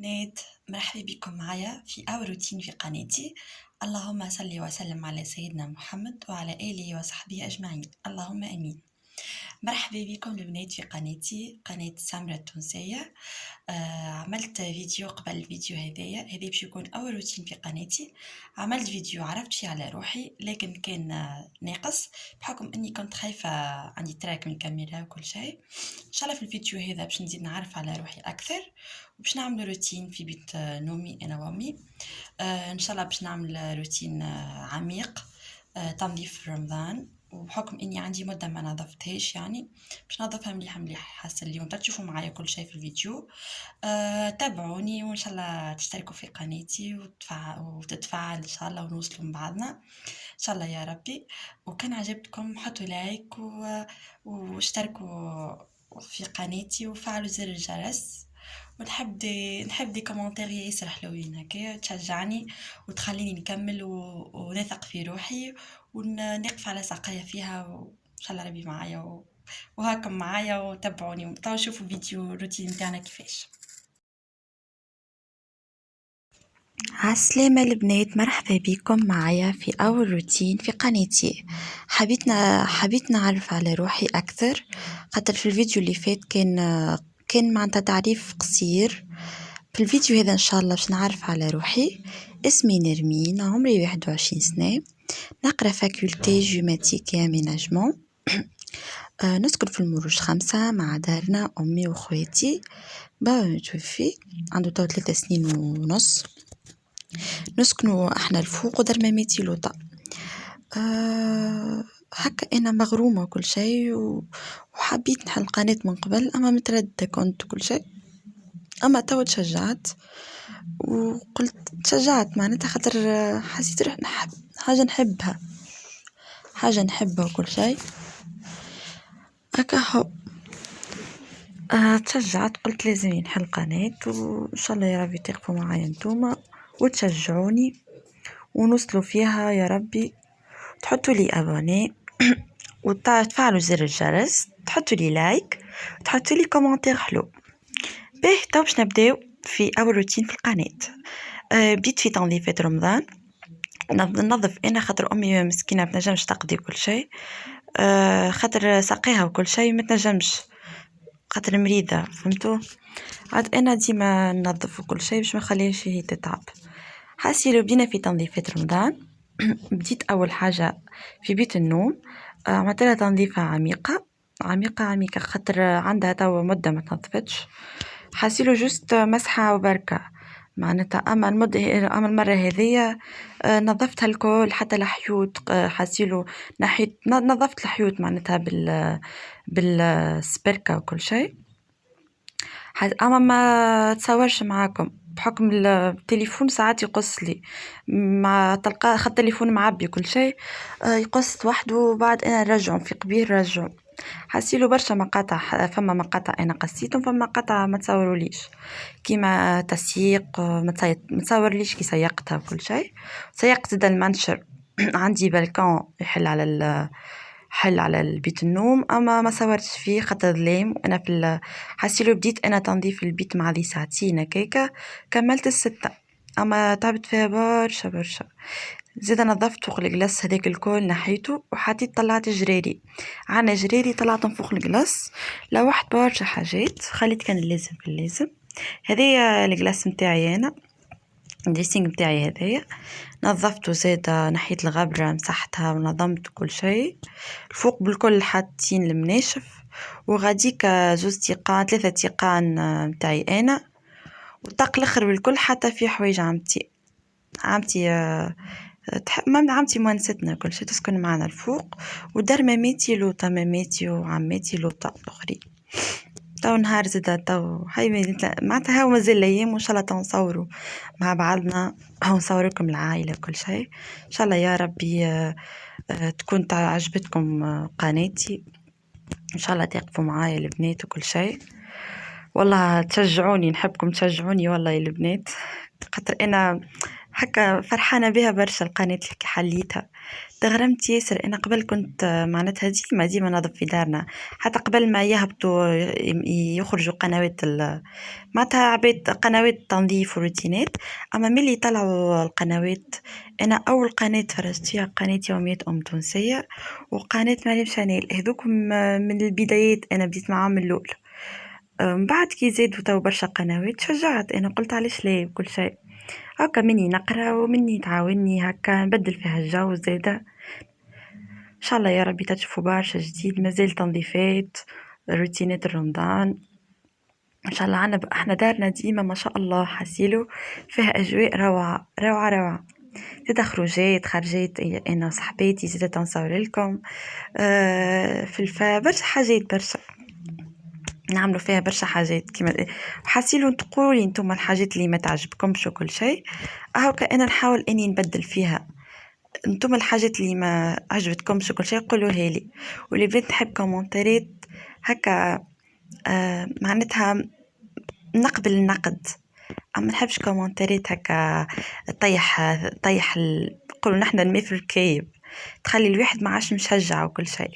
البنات، مرحبا بكم معايا في أول روتين في قناتي. اللهم صل وسلم على سيدنا محمد وعلى آله وصحبه أجمعين، اللهم آمين. مرحبا بكم البنات في قناتي، قناة سمرة التونسية. عملت فيديو قبل الفيديو هذا باش يكون أول روتين في قناتي. عملت فيديو عرفت فيه على روحي، لكن كان ناقص بحكم أني كنت خايفة، عندي تراك من الكاميرا وكل شيء. إن شاء الله في الفيديو هذا باش نزيد نعرف على روحي أكثر، وباش نعمل روتين في بيت نومي أنا وأمي. إن شاء الله باش نعمل روتين عميق، تنظيف رمضان. وبحكم اني عندي مده ما نظفتهاش، يعني باش نظفها مليح مليح. حاسه اليوم تشوفوا معايا كل شيء في الفيديو. تابعوني وان شاء الله تشتركوا في قناتي وتتفاعل ان شاء الله، ونوصلوا من بعضنا ان شاء الله يا ربي. وكان عجبتكم حطوا لايك واشتركوا في قناتي وفعلوا زر الجرس. نحب دي كومنتير ياسر حلوين هكا تشجعني وتخليني نكمل ونثق في روحي ونقف على ساقيا فيها، وان شاء الله ربي معايا وهاكم معايا وتابعوني وتعالوا شوفوا الفيديو الروتين تاعنا كيفاش. عالسلامة البنات، مرحبا بكم معايا في أول روتين في قناتي. حبيت نعرف على روحي أكثر، خاطر في الفيديو اللي فات كان معناتها تعريف قصير. في الفيديو هذا إن شاء الله باش نعرف على روحي. اسمي نرمين، عمري 21 سنة، نقرأ فاكولتي جيوماتيك أميناجمون. نسكن في المروج 5 مع دارنا أمي وخواتي. بابا متوفي عنده تو 3 سنين ونص. نسكنوا احنا الفوق ودار مامتي لوطا. هكا انا مغرومه وكل شيء وحبيت نحل قناه من قبل، اما متردده كنت كل شيء، اما تو تشجعت وقلت تشجعت معناتها خاطر حسيت روح نحب حاجه نحبها وكل شيء هكا هو. تشجعت قلت لازم نحل قناه، وان شاء الله يا ربي تقفوا معايا نتوما وتشجعوني ونوصلوا فيها يا ربي. تحطوا لي ابوني وتفعلوا زر الجرس، تحطوا لي لايك، تحطوا لي كومنتير حلو. باهي تو باش نبداو في اول روتين في القناه. بديت في تنظيفات رمضان. ننظف انا خاطر امي مسكينه ما تنجمش تقضي كل شيء، خاطر ساقيها وكل شيء ما تنجمش خاطر مريضه، فهمتوا. عاد انا ديما ننظف وكل شيء باش ما نخليهاش هي تتعب. حاسي لو بدينا في تنظيفات رمضان. بديت اول حاجه في بيت النوم، عملت لها تنظيفه عميقه خاطر عندها توا مده ما تنظفتش. حاسيلو جوست مسحه وبركه معناتها، اما المره هذيا نظفتها الكل حتى الحيوط. حاسيلو نظفت الحيوط معناتها بالسبركه وكل شيء. اما ما تصورش معاكم بحكم التليفون ساعات يقص لي، ما تلقى خد التليفون معبي كل شيء، يقص وحده وبعد انا نرجعه في قبيل رجعه. حسيلو برشا مقاطع، فما مقاطع انا قصيتهم، فما مقاطع ما تصوروليش كيما تسييق، ما تصورليش كي سيقتها وكل شيء. سيقت زاد المنشر عندي بالكون يحل على البيت النوم، اما ما صورتش فيه خاطر ظلام. وانا في حسيلو بديت انا تنظيف البيت مع ذي ساعتين هكاكا، كملت 6، اما تعبت فيها برشا. زيد نظفت فوق الجلاس هذاك الكل نحيته وحطيت طلعت جراري، عنا جراري طلعتهم فوق الجلاس، لوحت برشا حاجات خليت كان اللازم في اللازم. هذايا الجلاس متاعي انا، الدريسينغ متاعي هذايا نظفته، زاد نحيت الغبرة مسحتها ونظمت كل شيء. الفوق بالكل حاطين المناشف، وغاديك 2 تيقان 3 تيقان متاعي انا، وطاق الاخر بالكل حتى في حوايج عمتي عمتي مونستنا كل شيء تسكن معنا الفوق. ودار ماماتي وعماتي لوطا الاخرين. تو نهار زاد تو هاي معناتها هاو مازال الايام، وان شاء الله تو نصوروا مع بعضنا ونصور لكم العائله وكل شيء ان شاء الله يا ربي. تكون عجبتكم قناتي، ان شاء الله تقفوا معايا البنات وكل شيء. والله تشجعوني، نحبكم تشجعوني والله يا البنات، خاطر انا هكا فرحانة بها برشا القناة اللي حليتها. تغرمت ياسر. أنا قبل كنت معناتها ديما نضف في دارنا، حتى قبل ما يهبطوا يخرجوا قنوات معناتها عباد قنوات تنظيف وروتينات. أما ملي طلعوا القنوات، أنا أول قناة فرجت فيها قناة يوميات أم تونسية وقناة مريم شانيل، هذوك من البدايات أنا بديت معاهم من الأول. من بعد كي زادوا تو برشا قنوات شجعت، أنا قلت علاش لا وكل شيء. هاكا مني نقرا ومني تعاوني هاكا نبدل فيها الجو زاده. ان شاء الله يا ربي تشوفوا برشا جديد، مازال تنظيفات روتينات رمضان ان شاء الله. عنا احنا دارنا ديما ما شاء الله حسيلو فيها اجواء روعه روعه روعه. زيد خرجات انا صحباتي زيد تنصور لكم في برشا حاجات برشا نعملوا فيها برشا حاجات كيما حاسيلو تقولي انتم الحاجات اللي ما تعجبكمش وكل شيء. هاكا انا نحاول اني نبدل فيها. انتم الحاجات اللي ما عجبتكمش وكل شيء قولوها لي، واللي بغيت نحب كومنتات هكا معناتها نقبل النقد. اما نحبش كومنتات هكا طيح نقولوا نحنا الماء في الكايب، تخلي الواحد ما عادش مشجع وكل شيء.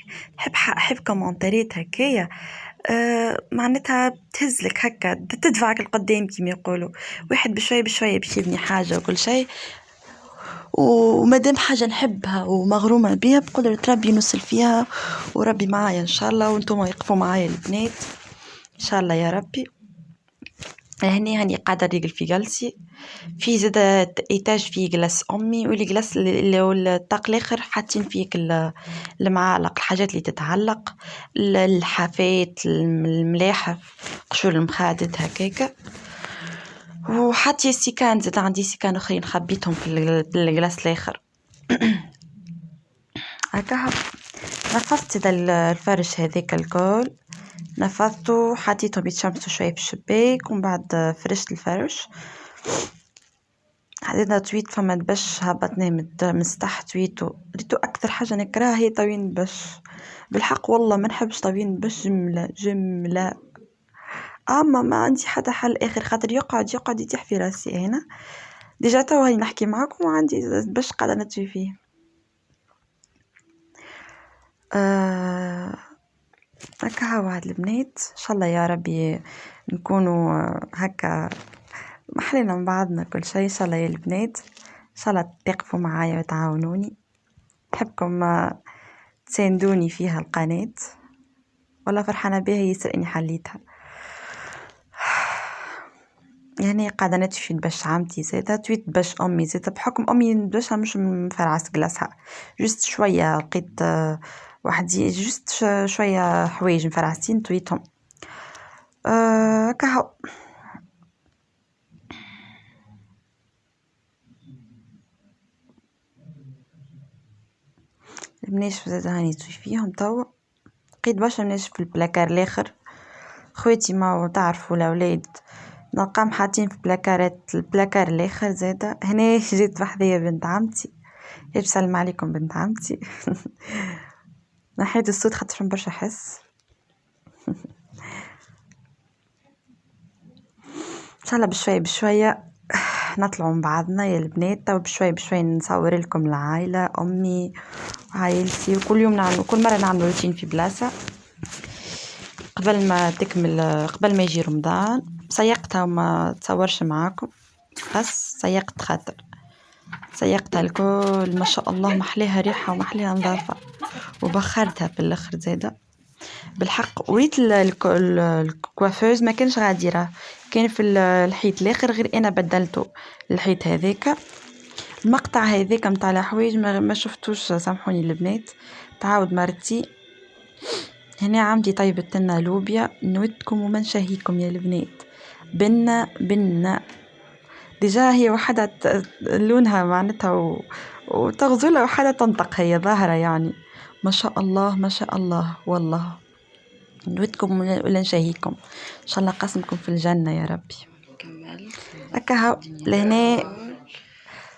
نحب كومنتات هكايا معناتها تهزلك هكا تدفعك القدام كيما يقولوا. واحد بشويه بشويه باش يبني حاجه وكل شيء، ومادام حاجه نحبها ومغرومه بها بقدرة ربي نوصل فيها، وربي معايا ان شاء الله، وانتم يقفوا معايا البنات ان شاء الله يا ربي. هاني قاعده ريقل في جلسي في زاد ايتاج فيه جلس امي، واللي جلس الطاق الاخر حاطين فيك المعالق، الحاجات اللي تتعلق، الحافات، الملاحف، قشور المخادد هكاكا. وحتى السيكان زاد عندي سيكان اخرين خبيتهم في الجلاس الاخر. هكا نفضت الفرش هذاك الكل، نفضته حطيته بيتشمسوا شويه في الشباك، ومن بعد فرشت الفرش. حطينا تويت فما باش هبطناه من سطح تويتو، ريتو اكثر حاجه نكرهها هي طوين باش. بالحق والله ما نحبش طوين باش جمله. اما ما عندي حتى حل اخر، خاطر يقعد يتيح في راسي هنا. ديجا تو هاني نحكي معاكم وعندي باش قاعده نطوي فيه. هكا هو هاد البنات ان شاء الله يا ربي نكونوا هكا محلينا من بعضنا كل شيء ان شاء الله يا البنات. ان شاء الله تقفوا معايا وتعاونوني، نحبكم تساندوني فيها القناة، والله فرحانة بها ياسر اني حليتها. يعني قاعدة نتفي باش عمتي زيتها تويت باش امي زيتها، بحكم امي باشها مش مفرعس جلاسها، جست شوية لقيت وحدي جست شوية حوايج مفرعسين تويتهم. كهو البناش زاد هاني توي فيهم توا. لقيت برشا بناش في البلاكار الاخر، خواتي ما تعرفوا الاولاد نلقاهم حاطين في البلاكار الاخر زاده. هنا جيت بحذية بنت عمتي، هي بسلم عليكم بنت عمتي. نحيت الصوت خاطر فهم برشا حس. ان شاء الله بشويه بشويه نطلعوا من بعضنا يا البنات. تو بشويه بشويه نصور لكم العائله، امي وعائلتي، وكل يوم نعمل كل مره نعمل روتين في بلاصه قبل ما تكمل، قبل ما يجي رمضان. سيقتها وما تصورش معاكم، بس سيقت خاطر سيقتها الكل ما شاء الله، محليها ريحه ومحليها نظافه، وبخرتها بالاخر زاده. بالحق وريت الكوافوز ما كانش غاديره، كان في الحيط الاخر، غير انا بدلته الحيط هذاك. المقطع هذاك متاع الحوايج ما شفتوش، سامحوني البنات. تعاود مرتي هنا عمتي طيبت لنا لوبيا، نودكم وما نشهيكم يا البنات. بنا ديجا هي وحدة لونها معناتها وتغزلها وحدة تنطق، هي ظاهرة يعني ما شاء الله ما شاء الله. والله نودكم ولا نشهيكم ان شاء الله، قسمكم في الجنة يا ربي. هكا لهنا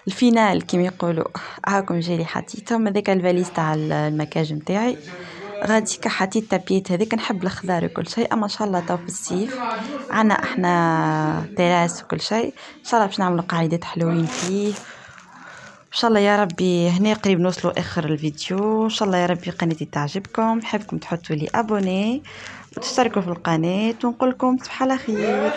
الفينال كيما يقولوا. هاكم جيلي حطيتهم هذاك الفاليز تاع المكاج متاعي. غادي كحاتي التابيت هذيك، نحب الخضار وكل شيء، اما ان شاء الله تو في الصيف عنا احنا تراس وكل شيء، ان شاء الله باش نعملوا قاعدات حلوين فيه ان شاء الله. يا ربي هنا قريب نوصلوا اخر الفيديو، ان شاء الله يا ربي قناتي تعجبكم، نحبكم تحطوا لي ابوني وتشتركوا في القناه، ونقول لكم تصبحوا على خير.